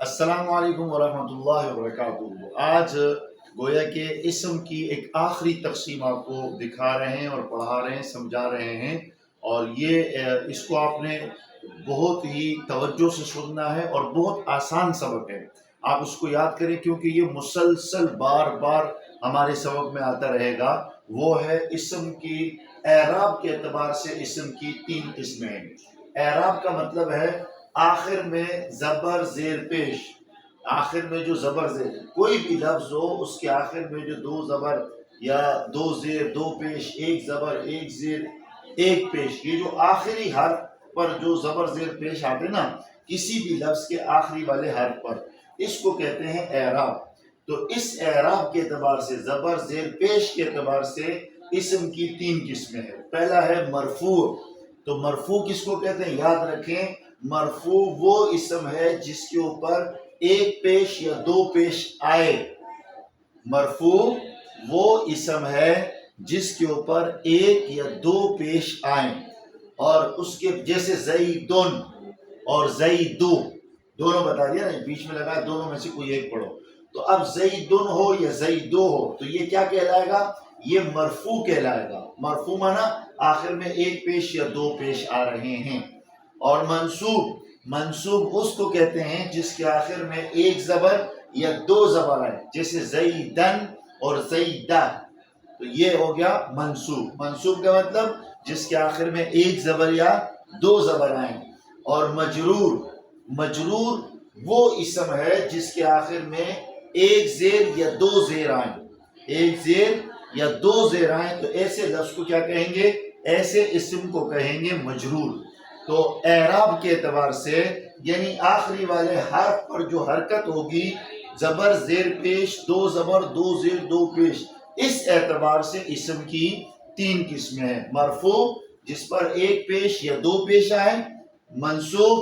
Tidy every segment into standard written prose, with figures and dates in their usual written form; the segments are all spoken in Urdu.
السلام علیکم ورحمۃ اللہ وبرکاتہ۔ آج گویا کہ اسم کی ایک آخری تقسیم آپ کو دکھا رہے ہیں اور پڑھا رہے ہیں، سمجھا رہے ہیں، اور اس کو آپ نے بہت ہی توجہ سے سننا ہے اور بہت آسان سبق ہے۔ آپ اس کو یاد کریں کیونکہ یہ مسلسل بار بار ہمارے سبق میں آتا رہے گا۔ وہ ہے اسم کی اعراب کے اعتبار سے اسم کی 3 قسمیں ہیں۔ اعراب کا مطلب ہے آخر میں زبر زیر پیش، آخر میں جو زبر زیر کوئی بھی لفظ ہو اس کے آخر میں جو 2 زبر یا 2 زیر 2 پیش، 1 زبر 1 زیر 1 پیش، یہ جو آخری حرف پر جو زبر زیر پیش آتے نا کسی بھی لفظ کے آخری والے حرف پر، اس کو کہتے ہیں اعراب۔ تو اس اعراب کے اعتبار سے زبر زیر پیش کے اعتبار سے اسم کی 3 قسمیں ہیں۔ پہلا ہے مرفوع۔ تو مرفوع کس کو کہتے ہیں یاد رکھیں، مرفوع وہ اسم ہے جس کے اوپر 1 پیش یا 2 پیش آئے۔ مرفوع وہ اسم ہے جس کے اوپر 1 یا 2 پیش آئیں، اور اس کے جیسے زیدن اور زیدو دونوں بتا دیا نا، بیچ میں لگا دونوں میں سے کوئی ایک پڑھو۔ تو اب زیدن ہو یا زیدو ہو تو یہ کیا کہلائے گا؟ یہ مرفوع کہلائے گا۔ مرفوع مانا آخر میں 1 پیش یا 2 پیش آ رہے ہیں۔ اور منصوب اس کو کہتے ہیں جس کے آخر میں 1 زبر یا 2 زبر آئے، جیسے زیدن اور زیدہ، تو یہ ہو گیا منصوب۔ منصوب کا مطلب جس کے آخر میں 1 زبر یا 2 زبر آئیں۔ اور مجرور وہ اسم ہے جس کے آخر میں 1 زیر یا 2 زیر آئیں، 1 زیر یا 2 زیر آئیں، تو ایسے لفظ کو کیا کہیں گے؟ ایسے اسم کو کہیں گے مجرور۔ تو اعراب کے اعتبار سے یعنی آخری والے حرف پر جو حرکت ہوگی، زبر زیر پیش، 2 زبر 2 زیر 2 پیش، اس اعتبار سے اسم کی 3 قسمیں ہیں۔ مرفوع جس پر 1 پیش یا 2 پیش آئیں، منصوب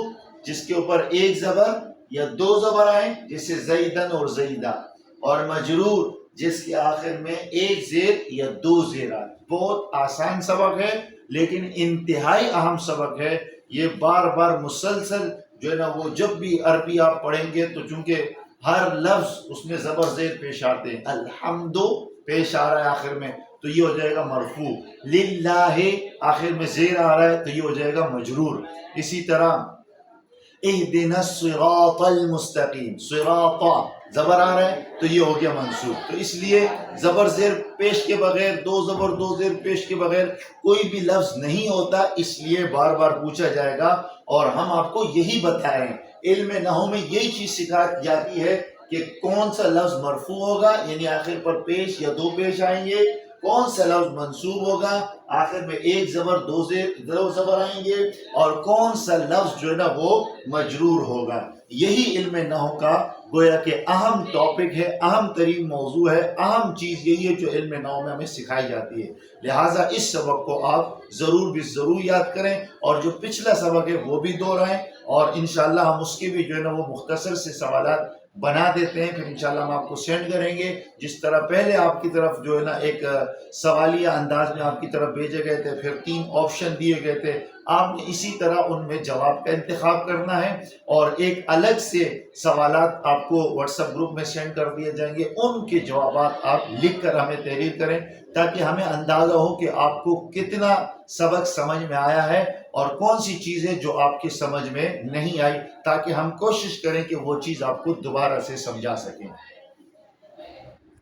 جس کے اوپر 1 زبر یا 2 زبر آئیں جیسے زیدن اور زیدہ، اور مجرور جس کے آخر میں 1 زیر یا 2 زیر آئے۔ بہت آسان سبق ہے لیکن انتہائی اہم سبق ہے۔ یہ بار بار مسلسل جو ہے نا، وہ جب بھی عربی آپ پڑھیں گے تو چونکہ ہر لفظ اس میں زبر زیر پیش آتے ہیں، الحمد پیش آ رہا ہے آخر میں تو یہ ہو جائے گا مرفوع، للہ آخر میں زیر آ رہا ہے تو یہ ہو جائے گا مجرور۔ اسی طرح اہدنا الصراط المستقیم، صراط زبر آ رہا ہے تو یہ ہو گیا منصوب۔ تو اس لیے زبر زیر پیش کے بغیر، 2 زبر 2 زیر پیش کے بغیر کوئی بھی لفظ نہیں ہوتا، اس لیے بار بار پوچھا جائے گا اور ہم آپ کو یہی بتائیں۔ علم نحو میں یہی چیز سکھائی جاتی ہے کہ کون سا لفظ مرفوع ہوگا یعنی آخر پر پیش یا 2 پیش آئیں گے، کون سا لفظ منصوب ہوگا آخر میں 1 زبر 2 زبر آئیں گے، اور کون سا لفظ جو ہے نا وہ مجرور ہوگا۔ یہی علم نحو کا گویا کہ اہم ٹاپک ہے، اہم ترین موضوع ہے، اہم چیز یہی ہے جو علم نحو میں ہمیں سکھائی جاتی ہے۔ لہٰذا اس سبق کو آپ ضرور یاد کریں، اور جو پچھلا سبق ہے وہ بھی دہرائیں، اور انشاءاللہ ہم اس کے بھی جو ہے نا وہ مختصر سے سوالات بنا دیتے ہیں، پھر انشاءاللہ ہم آپ کو سینڈ کریں گے۔ جس طرح پہلے آپ کی طرف جو ہے نا ایک سوالیہ انداز میں آپ کی طرف بھیجے گئے تھے، پھر 3 آپشن دیے گئے تھے، آپ نے اسی طرح ان میں جواب کا انتخاب کرنا ہے، اور ایک الگ سے سوالات آپ کو واٹس ایپ گروپ میں سینڈ کر دیے جائیں گے، ان کے جوابات آپ لکھ کر ہمیں تحریر کریں تاکہ ہمیں اندازہ ہو کہ آپ کو کتنا سبق سمجھ میں آیا ہے اور کون سی چیزیں جو آپ کے سمجھ میں نہیں آئی، تاکہ ہم کوشش کریں کہ وہ چیز آپ کو دوبارہ سے سمجھا سکیں۔